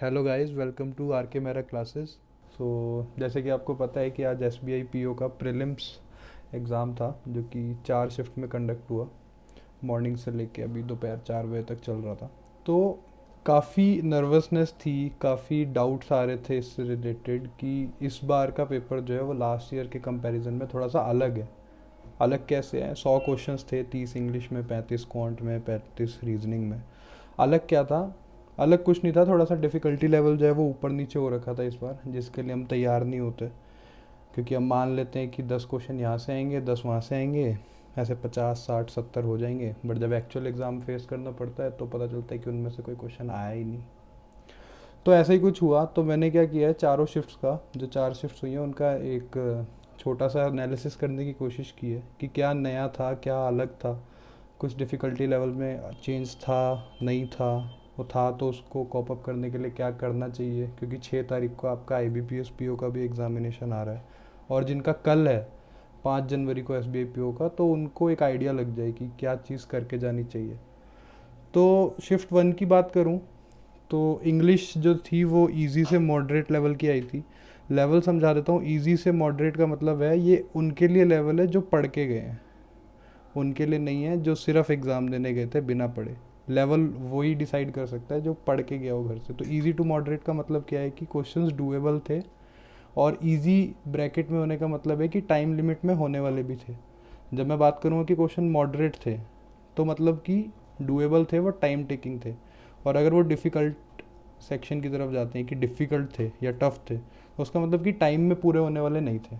Hello guys, welcome to R K मेरा classes. सो जैसे कि आपको पता है कि आज S B I P O का प्रीलिम्स एग्ज़ाम था, जो कि 4 शिफ्ट में कंडक्ट हुआ। मॉर्निंग से लेके अभी दोपहर 4 बजे तक चल रहा था। तो काफ़ी नर्वसनेस थी, काफ़ी डाउट्स आ रहे थे इससे रिलेटेड कि इस बार का पेपर जो है वो लास्ट ईयर के कंपैरिजन में थोड़ा सा अलग है। अलग कैसे है? 100 क्वेश्चंस थे, 30 इंग्लिश में, 35 क्वांट में, 35 रीजनिंग में। अलग क्या था? अलग कुछ नहीं था, थोड़ा सा डिफ़िकल्टी लेवल जो है वो ऊपर नीचे हो रखा था इस बार, जिसके लिए हम तैयार नहीं होते। क्योंकि हम मान लेते हैं कि 10 क्वेश्चन यहाँ से आएंगे, 10 वहाँ से आएंगे, ऐसे 50 60 70 हो जाएंगे। बट जब एक्चुअल एग्ज़ाम फेस करना पड़ता है तो पता चलता है कि उनमें से कोई क्वेश्चन आया ही नहीं। तो ऐसा ही कुछ हुआ। तो मैंने क्या किया है, चारों शिफ्ट्स का, जो 4 शिफ्ट्स हुई हैं उनका एक छोटा सा एनालिसिस करने की कोशिश की है कि क्या नया था, क्या अलग था, कुछ डिफ़िकल्टी लेवल में चेंज था, नहीं था, वो था तो उसको कॉप अप करने के लिए क्या करना चाहिए। क्योंकि 6 तारीख को आपका I B P S P O का भी एग्ज़ामिनेशन आ रहा है, और जिनका कल है 5 जनवरी को S B I P O का, तो उनको एक आइडिया लग जाए कि क्या चीज़ करके जानी चाहिए। तो शिफ्ट 1 की बात करूँ तो इंग्लिश जो थी वो इजी से मॉडरेट लेवल की आई थी। लेवल समझा देता हूँ। इजी से मॉडरेट का मतलब है ये उनके लिए लेवल है जो पढ़ के गए हैं, उनके लिए नहीं है जो सिर्फ एग्ज़ाम देने गए थे बिना पढ़े। लेवल वही डिसाइड कर सकता है जो पढ़ के गया हो घर से। तो इजी टू मॉडरेट का मतलब क्या है कि क्वेश्चंस डूएबल थे, और इजी ब्रैकेट में होने का मतलब है कि टाइम लिमिट में होने वाले भी थे। जब मैं बात करूँगा कि क्वेश्चन मॉडरेट थे, तो मतलब कि डूएबल थे, वो टाइम टेकिंग थे। और अगर वो डिफ़िकल्ट सेक्शन की तरफ जाते हैं कि डिफ़िकल्ट थे या टफ़ थे, तो उसका मतलब कि टाइम में पूरे होने वाले नहीं थे,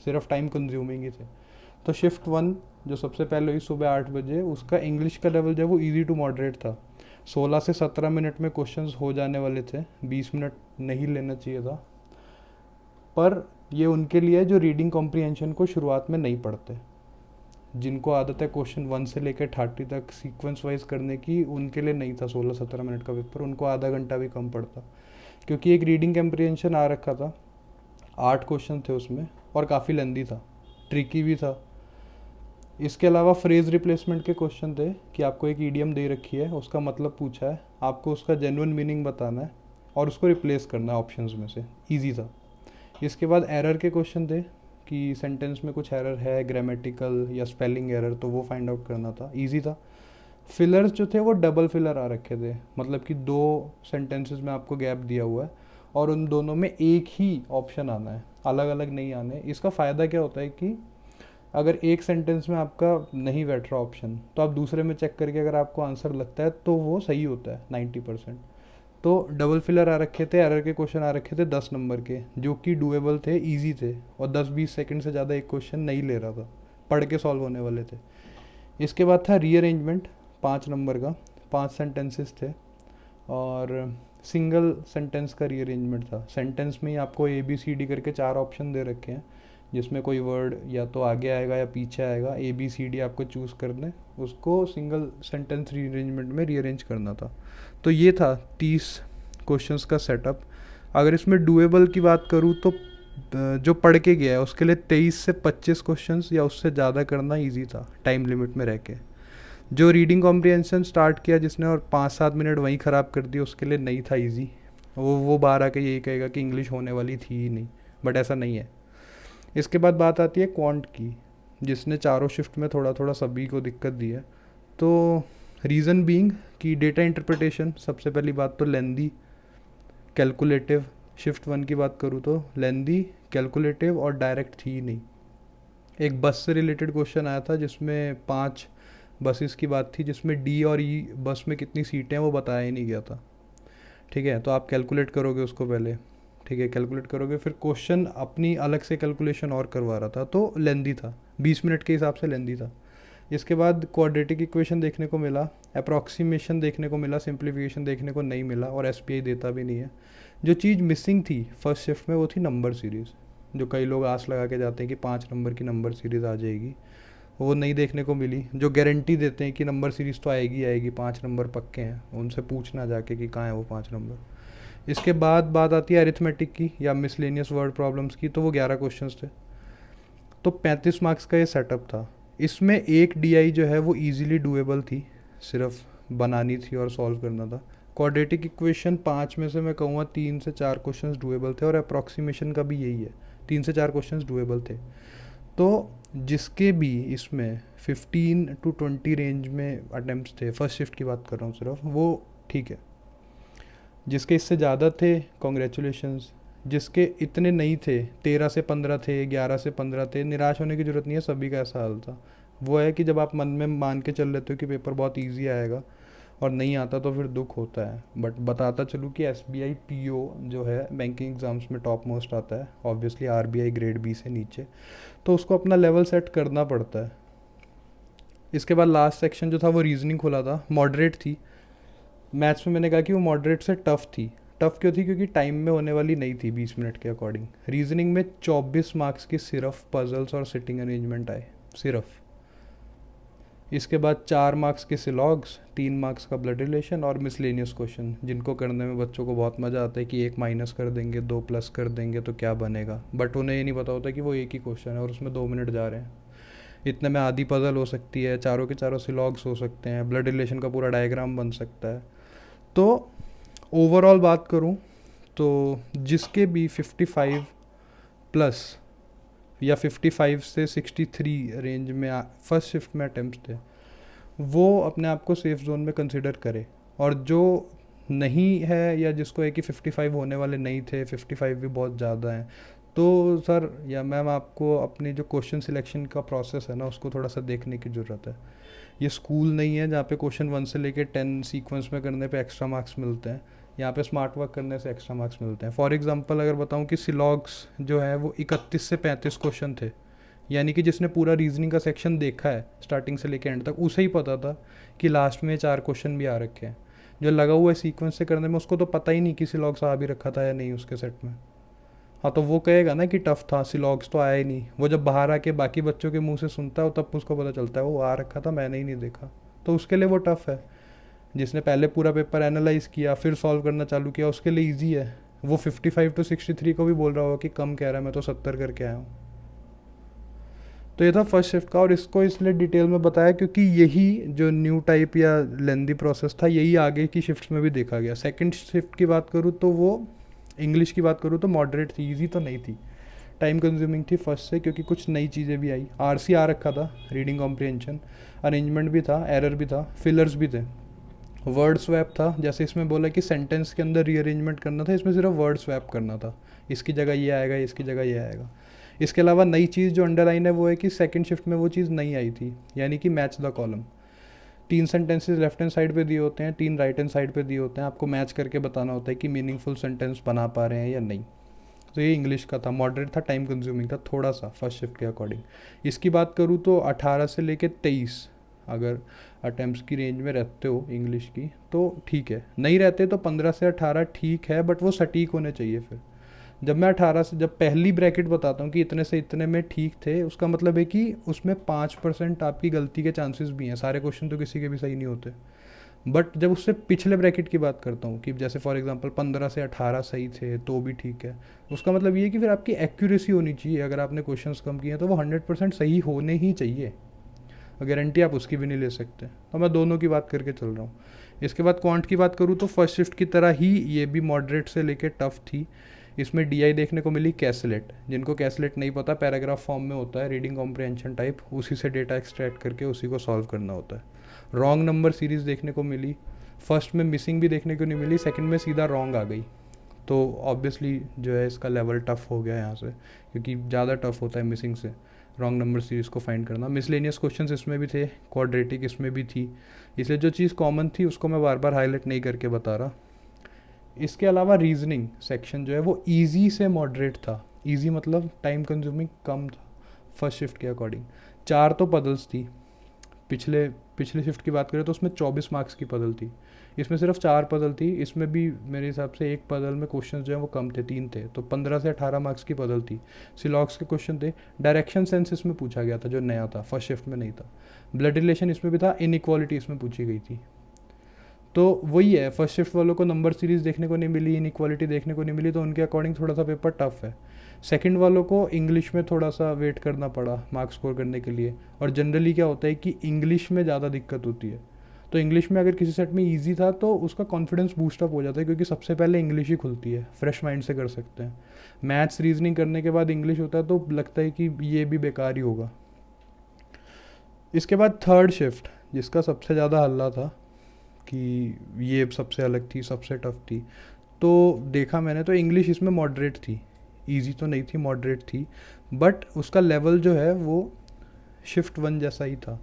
सिर्फ टाइम कंज्यूमिंग ही थे। तो शिफ्ट 1 जो सबसे पहले हुई सुबह 8 बजे, उसका इंग्लिश का लेवल जो है वो ईजी टू मॉडरेट था। 16 से 17 मिनट में क्वेश्चंस हो जाने वाले थे, 20 मिनट नहीं लेना चाहिए था। पर ये उनके लिए जो रीडिंग कॉम्प्रिहेंशन को शुरुआत में नहीं पढ़ते, जिनको आदत है क्वेश्चन 1 से लेकर 30 तक सीक्वेंस वाइज करने की, उनके लिए नहीं था 16-17 मिनट का पेपर, उनको आधा घंटा भी कम पड़ता। क्योंकि एक रीडिंग कॉम्प्रिहेंशन आ रखा था, 8 क्वेश्चन थे उसमें, और काफ़ी लेंदी था, ट्रिकी भी था। इसके अलावा फ्रेज रिप्लेसमेंट के क्वेश्चन थे कि आपको एक ईडियम दे रखी है, उसका मतलब पूछा है, आपको उसका जेन्युइन मीनिंग बताना है और उसको रिप्लेस करना है ऑप्शंस में से। इजी था। इसके बाद एरर के क्वेश्चन थे कि सेंटेंस में कुछ एरर है, ग्रामेटिकल या स्पेलिंग एरर, तो वो फाइंड आउट करना था। इजी था। फिलर्स जो थे वो डबल फिलर आ रखे थे, मतलब कि 2 सेंटेंसेस में आपको गैप दिया हुआ है और उन दोनों में एक ही ऑप्शन आना है, अलग अलग नहीं आने। इसका फ़ायदा क्या होता है कि अगर एक सेंटेंस में आपका नहीं बैठ रहा ऑप्शन, तो आप दूसरे में चेक करके अगर आपको आंसर लगता है तो वो सही होता है 90%। तो डबल फिलर आ रखे थे, एरर के क्वेश्चन आ रखे थे 10 नंबर के, जो कि डूएबल थे, इजी थे, और 10-20 सेकंड से ज़्यादा एक क्वेश्चन नहीं ले रहा था, पढ़ के सॉल्व होने वाले थे। इसके बाद था रीअरेंजमेंट, 5 नंबर का, 5 सेंटेंसेस थे, और सिंगल सेंटेंस का रीअरेंजमेंट था। सेंटेंस में ही आपको ए बी सी डी करके 4 ऑप्शन दे रखे हैं, जिसमें कोई वर्ड या तो आगे आएगा या पीछे आएगा, ए बी सी डी आपको चूज़ करना है, उसको सिंगल सेंटेंस रीअरेंजमेंट में रीअरेंज करना था। तो ये था 30 क्वेश्चंस का सेटअप। अगर इसमें डूएबल की बात करूँ तो जो पढ़ के गया है उसके लिए 23 से 25 क्वेश्चंस या उससे ज़्यादा करना ईजी था, टाइम लिमिट में रह के। जो रीडिंग कॉम्प्रिहेंशन स्टार्ट किया जिसने और 5-7 मिनट वहीं ख़राब कर दिया, उसके लिए नहीं था इजी। वो बाहर आके यही कहेगा कि इंग्लिश होने वाली थी ही नहीं, बट ऐसा नहीं है। इसके बाद बात आती है क्वांट की, जिसने चारों शिफ्ट में थोड़ा थोड़ा सभी को दिक्कत दी है। तो रीज़न बीइंग कि डेटा इंटरप्रिटेशन, सबसे पहली बात तो लेंदी, कैलकुलेटिव। शिफ्ट 1 की बात करूँ तो लेंदी, कैलकुलेटिव और डायरेक्ट थी ही नहीं। एक बस से रिलेटेड क्वेश्चन आया था जिसमें 5 बसेस की बात थी, जिसमें डी और ई बस में कितनी सीटें हैं वो बताया ही नहीं गया था। ठीक है, तो आप कैलकुलेट करोगे उसको पहले, ठीक है, कैलकुलेट करोगे, फिर क्वेश्चन अपनी अलग से कैलकुलेशन और करवा रहा था, तो लेंदी था, 20 मिनट के हिसाब से लेंदी था। इसके बाद क्वाड्रेटिक इक्वेशन देखने को मिला, अप्रॉक्सीमेशन देखने को मिला, सिंप्लीफिकेशन देखने को नहीं मिला, और एस देता भी नहीं है। जो चीज़ मिसिंग थी फर्स्ट शिफ्ट में वो थी नंबर सीरीज़, जो कई लोग आस लगा के जाते हैं कि 5 नंबर की नंबर सीरीज़ आ जाएगी, वो नहीं देखने को मिली। जो गारंटी देते हैं कि नंबर सीरीज़ तो आएगी आएगी, 5 नंबर पक्के हैं, उनसे पूछना जाके कि कहाँ है वो 5 नंबर। इसके बाद बात आती है अरिथमेटिक की या मिसलेनियस वर्ड प्रॉब्लम्स की, तो वो 11 क्वेश्चंस थे, तो 35 मार्क्स का ये सेटअप था। इसमें एक डीआई जो है वो इजीली डूएबल थी, सिर्फ बनानी थी और सॉल्व करना था। क्वाड्रेटिक इक्वेशन 5 में से मैं कहूँगा 3 से 4 क्वेश्चंस डुएबल थे और अप्रॉक्सीमेशन का भी यही है, 3 से 4 क्वेश्चंस डुएबल थे। तो जिसके भी इसमें 15 to 20 रेंज में अटेम्प्ट्स थे, फर्स्ट शिफ्ट की बात कर रहा हूँ सिर्फ, वो ठीक है। जिसके इससे ज़्यादा थे कॉन्ग्रेचुलेशंस, जिसके इतने नहीं थे, 13 से 15 थे, 11 से 15 थे, निराश होने की ज़रूरत नहीं है, सभी का ऐसा हाल था। वो है कि जब आप मन में मान के चल लेते हो कि पेपर बहुत ईजी आएगा और नहीं आता तो फिर दुख होता है। बट बताता चलूँ कि SBI PO जो है बैंकिंग एग्ज़ाम्स में टॉप मोस्ट आता है, ऑब्वियसली RBI ग्रेड B से नीचे, तो उसको अपना लेवल सेट करना पड़ता है। इसके बाद लास्ट सेक्शन जो था वो रीजनिंग खुला था, मॉडरेट थी। मैथ्स में मैंने कहा कि वो मॉडरेट से टफ़ थी। टफ़ क्यों थी? क्योंकि टाइम में होने वाली नहीं थी 20 मिनट के अकॉर्डिंग। रीजनिंग में 24 मार्क्स की सिर्फ पजल्स और सिटिंग अरेंजमेंट आए, सिर्फ। इसके बाद 4 मार्क्स के सिलॉग्स, 3 मार्क्स का ब्लड रिलेशन और मिसलेनियस क्वेश्चन, जिनको करने में बच्चों को बहुत मज़ा आता है कि 1 माइनस कर देंगे, 2 प्लस कर देंगे तो क्या बनेगा। बट उन्हें ये नहीं पता होता कि वो एक ही क्वेश्चन है और उसमें 2 मिनट जा रहे हैं। इतने में आधी पजल हो सकती है, चारों के चारों सिलॉग्स हो सकते हैं, ब्लड रिलेशन का पूरा डायग्राम बन सकता है। तो ओवरऑल बात करूं तो जिसके भी 55 प्लस या 55 से 63 रेंज में फर्स्ट शिफ्ट में अटेम्प्ट्स थे, वो अपने आप को सेफ जोन में कंसिडर करे। और जो नहीं है या जिसको है कि 55 होने वाले नहीं थे, 55 भी बहुत ज़्यादा हैं, तो सर या मैम आपको अपनी जो क्वेश्चन सिलेक्शन का प्रोसेस है ना उसको थोड़ा सा देखने की ज़रूरत है। ये स्कूल नहीं है जहाँ पे क्वेश्चन 1 से लेके 10 सीक्वेंस में करने पे एक्स्ट्रा मार्क्स मिलते हैं। यहाँ पे स्मार्ट वर्क करने से एक्स्ट्रा मार्क्स मिलते हैं। फॉर एग्जांपल अगर बताऊँ कि सिलॉग्स जो है वो 31 से 35 क्वेश्चन थे, यानी कि जिसने पूरा रीजनिंग का सेक्शन देखा है स्टार्टिंग से लेके एंड तक, उसे ही पता था कि लास्ट में 4 क्वेश्चन भी आ रखे हैं। जो लगा हुआ है सीक्वेंस से करने में उसको तो पता ही नहीं कि सिलॉग्स आ भी रखा था या नहीं उसके सेट में। हाँ, तो वो कहेगा ना कि टफ़ था, सिलॉग्स तो आया ही नहीं। वो जब बाहर आके बाकी बच्चों के मुंह से सुनता है तब उसको पता चलता है वो आ रखा था, मैंने ही नहीं देखा। तो उसके लिए वो टफ़ है। जिसने पहले पूरा पेपर एनालाइज किया फिर सॉल्व करना चालू किया उसके लिए ईजी है। वो 55 to 63 को भी बोल रहा होगा कि कम कह रहा है, मैं तो 70 करके आया हूँ। तो ये था फर्स्ट शिफ्ट का, और इसको इसलिए डिटेल में बताया क्योंकि यही जो न्यू टाइप या लेंदी प्रोसेस था यही आगे की शिफ्ट्स में भी देखा गया। सेकंड शिफ्ट की बात करूँ तो वो इंग्लिश की बात करूँ तो मॉडरेट थी, ईजी तो नहीं थी, टाइम कंज्यूमिंग थी फर्स्ट से, क्योंकि कुछ नई चीज़ें भी आई। RC आ रखा था, रीडिंग कॉम्प्रिहेंशन, अरेंजमेंट भी था, एरर भी था, फिलर्स भी थे, वर्ड स्वैप था। जैसे इसमें बोला कि सेंटेंस के अंदर रीअरेंजमेंट करना था, इसमें सिर्फ वर्ड स्वैप करना था, इसकी जगह ये आएगा, इसकी जगह ये आएगा। इसके अलावा नई चीज़ जो अंडरलाइन है वो है कि सेकंड शिफ्ट में वो चीज़ नहीं आई थी, यानी कि match the column. 3 sentences left hand side पे दिए होते हैं, 3 राइट हैंड साइड पे दिए होते हैं, आपको मैच करके बताना होता है कि मीनिंगफुल सेंटेंस बना पा रहे हैं या नहीं। तो ये इंग्लिश का था, मॉडरेट था, टाइम कंज्यूमिंग था थोड़ा सा फर्स्ट शिफ्ट के अकॉर्डिंग। इसकी बात करूँ तो 18 से लेके 23 अगर अटैम्प्ट्स की रेंज में रहते हो इंग्लिश की तो ठीक है, नहीं रहते तो 15 से 18 ठीक है, बट वो सटीक होने चाहिए। फिर जब मैं 18 से जब पहली ब्रैकेट बताता हूँ कि इतने से इतने में ठीक थे, उसका मतलब है कि उसमें 5% आपकी गलती के चांसेस भी हैं। सारे क्वेश्चन तो किसी के भी सही नहीं होते। बट जब उससे पिछले ब्रैकेट की बात करता हूँ कि जैसे फॉर एग्जांपल 15 से 18 सही थे तो भी ठीक है, उसका मतलब ये है कि फिर आपकी एक्यूरेसी होनी चाहिए। अगर आपने क्वेश्चंस कम किए हैं तो वो 100% सही होने ही चाहिए, गारंटी आप उसकी भी नहीं ले सकते। तो मैं दोनों की बात करके चल रहा हूँ। इसके बाद क्वांट की बात करूँ तो फर्स्ट शिफ्ट की तरह ही ये भी मॉडरेट से लेके टफ थी। इसमें DI देखने को मिली, कैसलेट, जिनको कैसलेट नहीं पता पैराग्राफ फॉर्म में होता है, रीडिंग कॉम्प्रिहेंशन टाइप, उसी से डेटा एक्सट्रैक्ट करके उसी को सॉल्व करना होता है। रॉन्ग नंबर सीरीज़ देखने को मिली, फर्स्ट में मिसिंग भी देखने को नहीं मिली, सेकंड में सीधा रॉन्ग आ गई। तो ऑब्वियसली जो है इसका लेवल टफ़ हो गया यहाँ से, क्योंकि ज़्यादा टफ होता है मिसिंग से रॉन्ग नंबर सीरीज़ को फाइंड करना। मिसलेनियस क्वेश्चंस इसमें भी थे, क्वाड्रेटिक इसमें भी थी, इसलिए जो चीज़ कॉमन थी उसको मैं बार बार हाईलाइट नहीं करके बता रहा। इसके अलावा रीजनिंग सेक्शन जो है वो ईजी से मॉडरेट था। ईजी मतलब टाइम कंज्यूमिंग कम था फर्स्ट शिफ्ट के अकॉर्डिंग। 4 तो पजल्स थी, पिछले शिफ्ट की बात करें तो उसमें 24 मार्क्स की पजल थी, इसमें सिर्फ 4 पजल थी। इसमें भी मेरे हिसाब से एक पजल में क्वेश्चंस जो है वो कम थे, 3 थे, तो 15 से 18 मार्क्स की पजल थी। सिलॉक्स के क्वेश्चन थे, डायरेक्शन सेंस इसमें पूछा गया था जो नया था, फर्स्ट शिफ्ट में नहीं था। ब्लड रिलेशन इसमें भी था, इनइक्वालिटी इसमें पूछी गई थी। तो वही है, फर्स्ट शिफ्ट वालों को नंबर सीरीज़ देखने को नहीं मिली, इनइक्वालिटी देखने को नहीं मिली, तो उनके अकॉर्डिंग थोड़ा सा पेपर टफ है। सेकंड वालों को इंग्लिश में थोड़ा सा वेट करना पड़ा मार्क्स स्कोर करने के लिए, और जनरली क्या होता है कि इंग्लिश में ज़्यादा दिक्कत होती है, तो इंग्लिश में अगर किसी सेट में ईजी था तो उसका कॉन्फिडेंस बूस्टअप हो जाता है, क्योंकि सबसे पहले इंग्लिश ही खुलती है, फ्रेश माइंड से कर सकते हैं। मैथ्स रीजनिंग करने के बाद इंग्लिश होता है तो लगता है कि ये भी बेकार ही होगा। इसके बाद थर्ड शिफ्ट, जिसका सबसे ज़्यादा हल्ला था कि ये सबसे अलग थी, सबसे टफ थी। तो देखा मैंने तो इंग्लिश इसमें मॉडरेट थी, इजी तो नहीं थी, मॉडरेट थी, बट उसका लेवल जो है वो शिफ्ट 1 जैसा ही था।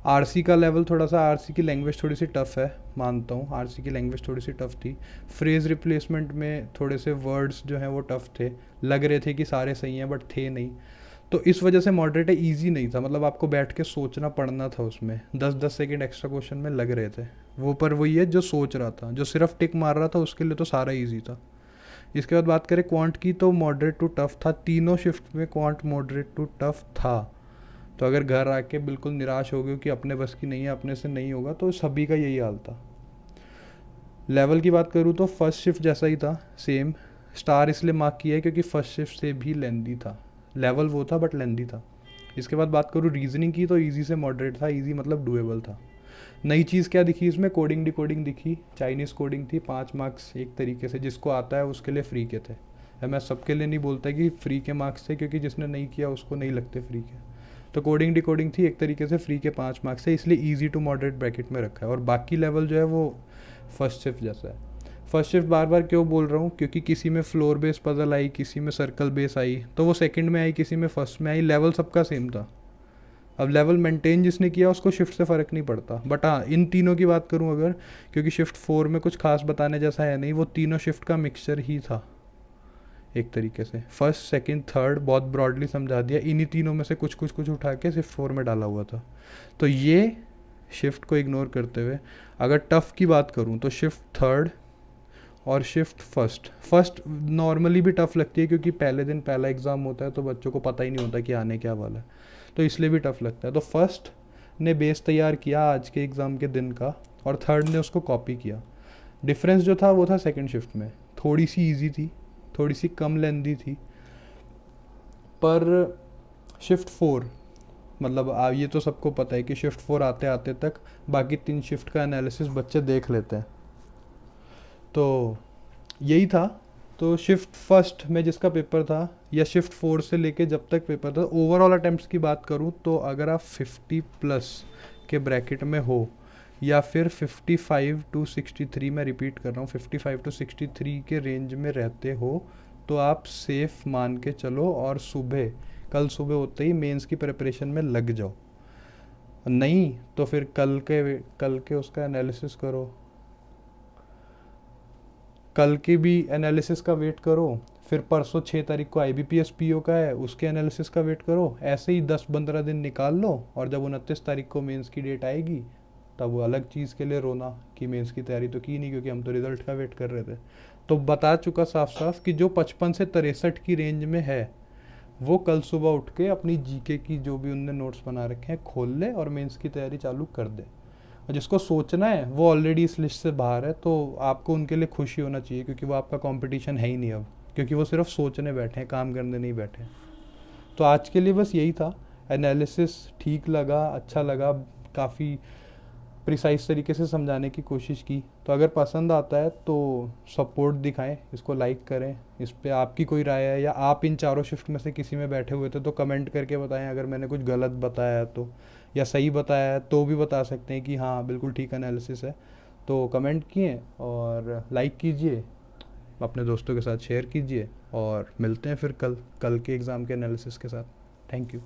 आरसी का लेवल थोड़ा सा, आरसी की लैंग्वेज थोड़ी सी टफ़ है, मानता हूँ, आरसी की लैंग्वेज थोड़ी सी टफ़ थी। फ्रेज़ रिप्लेसमेंट में थोड़े से वर्ड्स जो हैं वो टफ़ थे, लग रहे थे कि सारे सही हैं बट थे नहीं। तो इस वजह से मॉडरेट ईजी नहीं था, मतलब आपको बैठ के सोचना पड़ना था उसमें, 10-10 सेकेंड एक्स्ट्रा क्वेश्चन में लग रहे थे वो। पर वही है, जो सोच रहा था, जो सिर्फ टिक मार रहा था, उसके लिए तो सारा ईजी था। इसके बाद बात करें क्वांट की, तो मॉडरेट टू टफ था, तीनों शिफ्ट में क्वांट मॉडरेट टू टफ था। तो अगर घर आके बिल्कुल निराश हो गए कि अपने बस की नहीं है, अपने से नहीं होगा, तो सभी का यही हाल था। लेवल की बात करूँ तो फर्स्ट शिफ्ट जैसा ही था, सेम। स्टार इसलिए मार्क किया है क्योंकि फर्स्ट शिफ्ट से भी लेंदी था, लेवल वो था बट लेंदी था। इसके बाद बात करूँ रीजनिंग की, तो ईजी से मॉडरेट था, ईजी मतलब डुएबल था। नई चीज़ क्या दिखी इसमें, कोडिंग डिकोडिंग दिखी, चाइनीज़ कोडिंग थी, 5 मार्क्स एक तरीके से, जिसको आता है उसके लिए फ्री के थे। मैं सबके लिए नहीं बोलता कि फ्री के मार्क्स थे, क्योंकि जिसने नहीं किया उसको नहीं लगते फ्री के। तो कोडिंग डिकोडिंग थी एक तरीके से, फ्री के 5 मार्क्स है, इसलिए ईजी टू मॉडरेट ब्रैकेट में रखा है। और बाकी लेवल जो है वो फर्स्ट शिफ्ट जैसा है। फर्स्ट शिफ्ट बार बार क्यों बोल रहा हूँ, क्योंकि किसी में फ्लोर बेस पजल आई, किसी में सर्कल बेस आई, तो वो सेकंड में आई, किसी में फर्स्ट में आई, लेवल सबका सेम था। अब लेवल मेंटेन जिसने किया उसको शिफ्ट से फ़र्क नहीं पड़ता। बट हाँ, इन तीनों की बात करूँ अगर, क्योंकि शिफ्ट 4 में कुछ खास बताने जैसा है नहीं, वो तीनों शिफ्ट का मिक्सचर ही था एक तरीके से। फर्स्ट सेकंड थर्ड बहुत ब्रॉडली समझा दिया, इन्हीं तीनों में से कुछ कुछ कुछ उठा के शिफ्ट 4 में डाला हुआ था। तो ये शिफ्ट को इग्नोर करते हुए अगर टफ़ की बात करूँ तो शिफ्ट थर्ड और शिफ्ट फर्स्ट नॉर्मली भी टफ़ लगती है, क्योंकि पहले दिन पहला एग्ज़ाम होता है तो बच्चों को पता ही नहीं होता कि आने क्या वाला है, तो इसलिए भी टफ़ लगता है। तो फर्स्ट ने बेस तैयार किया आज के एग्ज़ाम के दिन का, और थर्ड ने उसको कॉपी किया। डिफरेंस जो था वो था सेकंड शिफ्ट में, थोड़ी सी इजी थी, थोड़ी सी कम लेंदी थी। पर शिफ्ट 4, मतलब ये तो सबको पता है कि शिफ्ट 4 आते आते तक बाकी 3 शिफ्ट का एनालिसिस बच्चे देख लेते हैं। तो यही था। तो शिफ्ट फर्स्ट में जिसका पेपर था, या शिफ्ट 4 से लेके जब तक पेपर था, ओवरऑल अटेम्प्ट्स की बात करूँ तो अगर आप 50+ के ब्रैकेट में हो, या फिर 55 to 63, मैं रिपीट कर रहा हूँ, 55 to 63 के रेंज में रहते हो, तो आप सेफ मान के चलो, और कल सुबह होते ही मेंस की प्रिपरेशन में लग जाओ। नहीं तो फिर कल के उसका एनालिसिस करो, कल के भी एनालिसिस का वेट करो, फिर परसों 6 तारीख को IBPS PO का है, उसके एनालिसिस का वेट करो। ऐसे ही 10-15 दिन निकाल लो, और जब 29 तारीख को मेंस की डेट आएगी तब वो अलग चीज़ के लिए रोना कि मेंस की तैयारी तो की नहीं, क्योंकि हम तो रिज़ल्ट का वेट कर रहे थे। तो बता चुका साफ साफ कि जो 55 से 63 की रेंज में है, वो कल सुबह उठ के अपनी GK की जो भी उनने नोट्स बना रखे हैं खोल ले और मेंस की तैयारी चालू कर दे। और जिसको सोचना है वो ऑलरेडी इस लिस्ट से बाहर है, तो आपको उनके लिए खुशी होना चाहिए, क्योंकि वो आपका कंपटीशन है ही नहीं अब, क्योंकि वो सिर्फ सोचने बैठे हैं, काम करने नहीं बैठे। तो आज के लिए बस यही था। एनालिसिस ठीक लगा, अच्छा लगा, काफ़ी प्रिसाइज तरीके से समझाने की कोशिश की। तो अगर पसंद आता है तो सपोर्ट दिखाएं, इसको लाइक करें। इस पे आपकी कोई राय है, या आप इन चारों शिफ्ट में से किसी में बैठे हुए थे तो कमेंट करके बताएं। अगर मैंने कुछ गलत बताया है तो, या सही बताया है तो भी बता सकते हैं कि हाँ बिल्कुल ठीक एनालिसिस है। तो कमेंट किए और लाइक कीजिए, अपने दोस्तों के साथ शेयर कीजिए, और मिलते हैं फिर कल के एग्ज़ाम के एनालिसिस के साथ। Thank you.